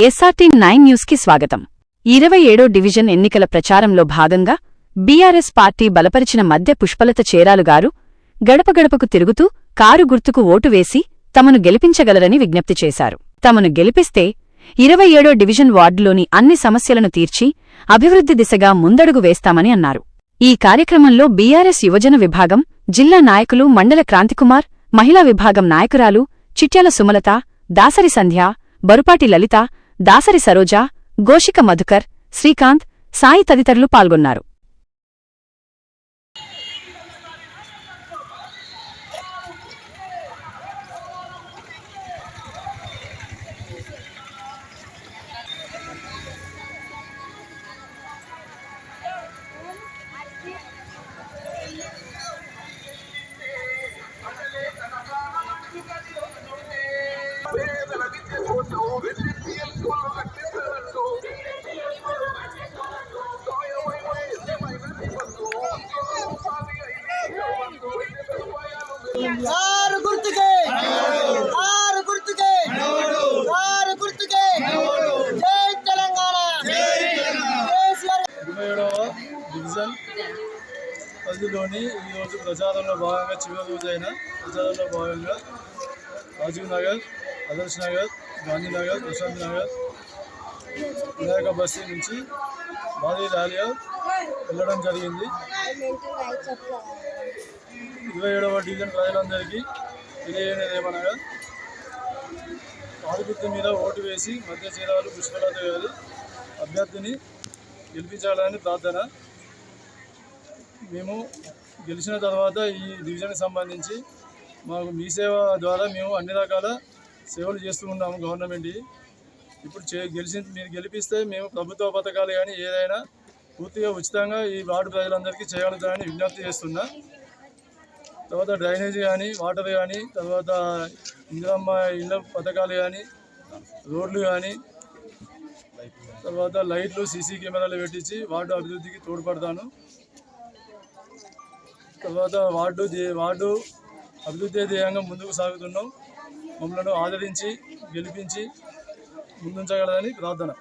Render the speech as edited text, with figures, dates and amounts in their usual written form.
SRT9 news కి స్వాగతం. 27వ division ఎన్నికల ప్రచారంలో భాగంగా బీఆర్ఎస్ పార్టీ బలపరిచిన మధ్య పుష్పలత చేరాలు గారు గడప గడపకు తిరుగుతూ కారు గుర్తుకు ఓటు వేసి తమను గెలిపించగలరని విజ్ఞప్తి చేశారు. తమను గెలిపిస్తే 27వ డివిజన్ వార్డులోని అన్ని సమస్యలను తీర్చి అభివృద్ధి దిశగా ముందడుగు వేస్తామని అన్నారు. ఈ కార్యక్రమంలో బీఆర్ఎస్ యువజన విభాగం జిల్లా నాయకులు మండల క్రాంతికుమార్, మహిళా విభాగం నాయకురాలు చిట్యాల సుమలత, దాసరి సంధ్య, బరుపాటి లలిత, దాసరి సరోజ, గోషిక మధుకర్, శ్రీకాంత్, సాయి తదితరులు పాల్గొన్నారు. డివిజన్ పరిధిలోని ఈరోజు ప్రచారంలో భాగంగా చివరి రోజైన ప్రచారంలో భాగంగా రాజీవ్ నగర్, ఆదర్శ్ నగర్, గాంధీనగర్, ప్రశాంత్ నగర్, వినాయక బస్తీ నుంచి భారీ ర్యాలీగా వెళ్ళడం జరిగింది. 27వ డివిజన్ ప్రజలందరికీ తెలియనిది ఏమనగా కారు గుర్తు మీద ఓటు వేసి మధ్య చీరాలు పుష్పలత గారి అభ్యర్థిని గెలిపించాలని ప్రార్థన. మేము గెలిచిన తర్వాత ఈ డివిజన్కి సంబంధించి మాకు మీ సేవ ద్వారా మేము అన్ని రకాల సేవలు చేస్తూ ఉన్నాము గవర్నమెంట్కి. ఇప్పుడు మీరు గెలిపిస్తే మేము ప్రభుత్వ పథకాలు కానీ ఏదైనా పూర్తిగా ఉచితంగా ఈ వార్డు ప్రజలందరికీ చేయగలుగుతామని విజ్ఞప్తి చేస్తున్నా. తర్వాత డ్రైనేజీ కానీ, వాటర్ కానీ, తర్వాత ఇందిరమ్మ ఇళ్ళ పథకాలు కానీ, రోడ్లు కానీ, తర్వాత లైట్లు, సీసీ కెమెరాలు పెట్టించి వార్డు అభివృద్ధికి తోడ్పడతాను. తర్వాత వార్డు అభివృద్ధి ధ్యేయంగా ముందుకు సాగుతున్నాం. మమ్మల్ని ఆదరించి గెలిపించి ముందుంచగలదని ప్రార్థన.